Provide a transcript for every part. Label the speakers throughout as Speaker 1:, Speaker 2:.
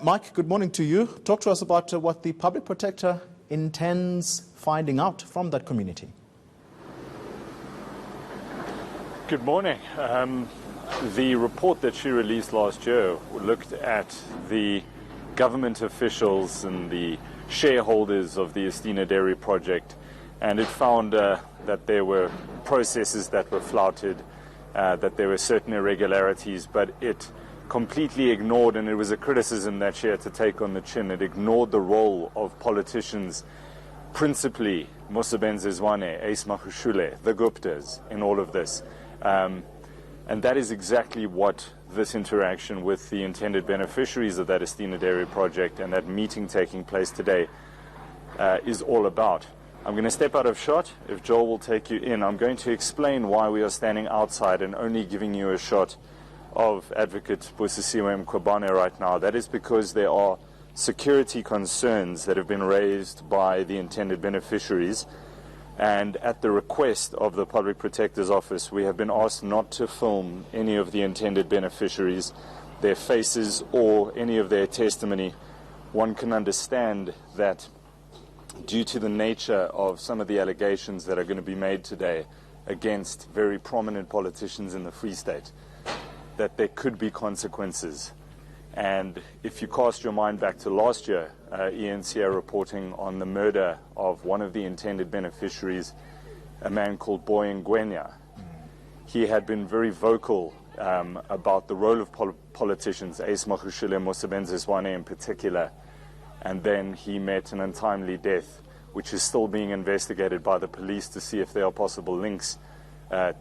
Speaker 1: Mike, good morning to you. Talk to us about what the Public Protector intends finding out from that community.
Speaker 2: Good morning. The report that she released last year looked at the government officials and the shareholders of the Estina Dairy project, and it found that there were processes that were flouted, that there were certain irregularities, but it completely ignored, and it was a criticism that she had to take on the chin, it ignored the role of politicians, principally Mkhwebane, Ace Mahushule, the Guptas, in all of this. And that is exactly what this interaction with the intended beneficiaries of that Estina Dairy project and that meeting taking place today is all about. I'm going to step out of shot. If Joel will take you in, I'm going to explain why we are standing outside and only giving you a shot of Advocate Busisiwe Mkhwebane right now. That is because there are security concerns that have been raised by the intended beneficiaries, and at the request of the Public Protector's Office, we have been asked not to film any of the intended beneficiaries, their faces or any of their testimony. One can understand that due to the nature of some of the allegations that are going to be made today against very prominent politicians in the Free State, that there could be consequences. And if you cast your mind back to last year, ENCA reporting on the murder of one of the intended beneficiaries, a man called Boy Ngwenya, he had been very vocal about the role of politicians, Ace Mahushule, Mkhwebane in particular, and then he met an untimely death, which is still being investigated by the police to see if there are possible links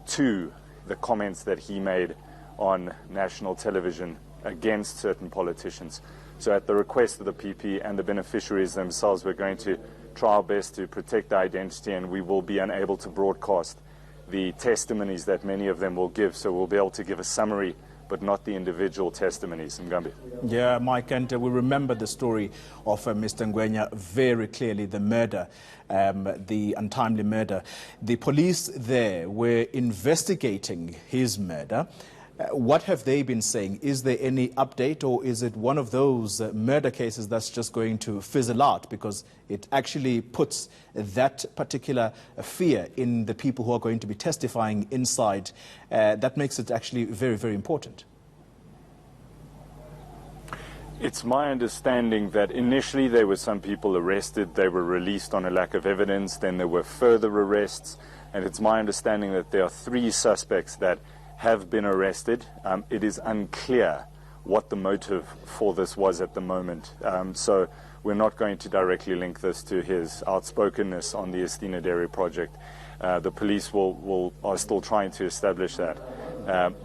Speaker 2: to the comments that he made on national television against certain politicians. So at the request of the PP and the beneficiaries themselves, we're going to try our best to protect their identity, and we will be unable to broadcast the testimonies that many of them will give. So we'll be able to give a summary, but not the individual testimonies. Ngambi.
Speaker 1: Yeah, Mike, and we remember the story of Mr. Ngwenya very clearly, the murder, the untimely murder. The police there were investigating his murder. What have they been saying? Is there any update, or is it one of those murder cases that's just going to fizzle out because it actually puts that particular fear in the people who are going to be testifying inside? That makes it actually very, very important.
Speaker 2: It's my understanding that initially there were some people arrested, they were released on a lack of evidence, then there were further arrests, and it's my understanding that there are 3 suspects that have been arrested. It is unclear what the motive for this was at the moment. So we're not going to directly link this to his outspokenness on the Estina Dairy project. The police are still trying to establish that.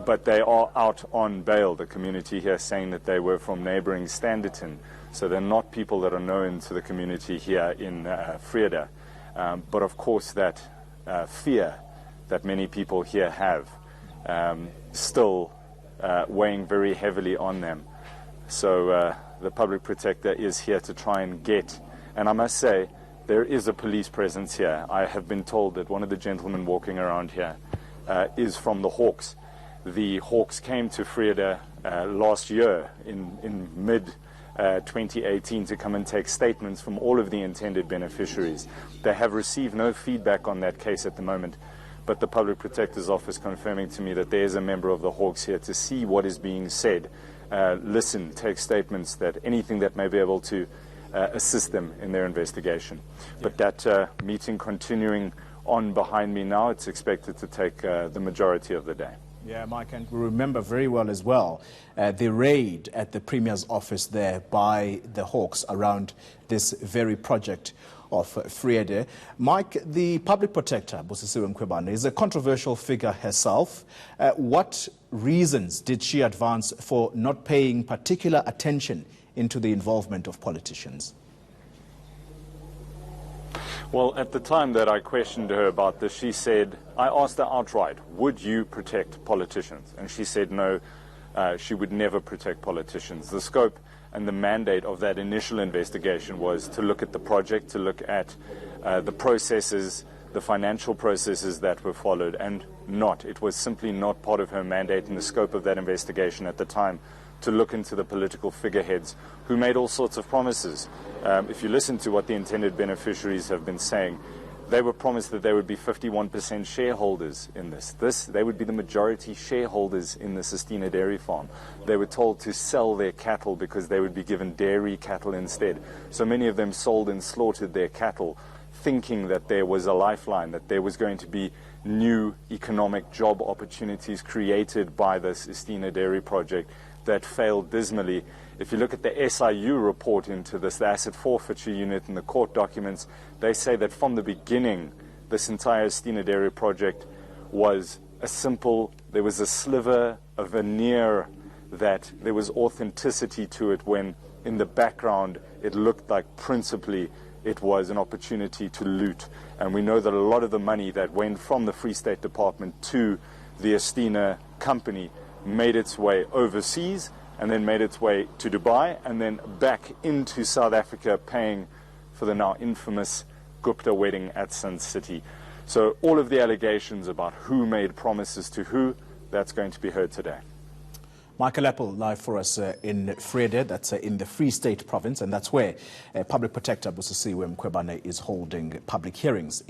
Speaker 2: But they are out on bail, the community here, saying that they were from neighboring Standerton. So they're not people that are known to the community here in Vrede. But of course that fear that many people here have still weighing very heavily on them. So the Public Protector is here to try and get, and I must say, there is a police presence here. I have been told that one of the gentlemen walking around here is from the Hawks. The Hawks came to Vrede last year in mid-2018 to come and take statements from all of the intended beneficiaries. They have received no feedback on that case at the moment, but the Public Protector's Office confirming to me that there is a member of the Hawks here to see what is being said, listen, take statements, that anything that may be able to assist them in their investigation. But that meeting continuing on behind me now, it's expected to take the majority of the day.
Speaker 1: Yeah, Mike, and we remember very well as well the raid at the Premier's office there by the Hawks around this very project of Vrede. Mike, the Public Protector, Busisiwe Mkhwebane, is a controversial figure herself. What reasons did she advance for not paying particular attention into the involvement of politicians?
Speaker 2: Well, at the time that I questioned her about this, she said, I asked her outright, would you protect politicians? And she said no, she would never protect politicians. The scope and the mandate of that initial investigation was to look at the project, to look at the processes, the financial processes that were followed, and it was simply not part of her mandate in the scope of that investigation at the time to look into the political figureheads who made all sorts of promises. If you listen to what the intended beneficiaries have been saying, they were promised that they would be 51% shareholders in this. They would be the majority shareholders in the Sistina dairy farm. They were told to sell their cattle because they would be given dairy cattle instead. So many of them sold and slaughtered their cattle, thinking that there was a lifeline, that there was going to be new economic job opportunities created by this Sistina dairy project that failed dismally. If you look at the SIU report into this, the asset forfeiture unit and the court documents, they say that from the beginning, this entire Sistina dairy project was there was a sliver, a veneer, that there was authenticity to it, when in the background it looked like principally it was an opportunity to loot. And we know that a lot of the money that went from the Free State Department to the Sistina company made its way overseas, and then made its way to Dubai, and then back into South Africa, paying for the now infamous Gupta wedding at Sun City. So all of the allegations about who made promises to who, that's going to be heard today.
Speaker 1: Michael Apple live for us in Vrede, that's in the Free State province, and that's where Public Protector Busisiwe Mkhwebane is holding public hearings.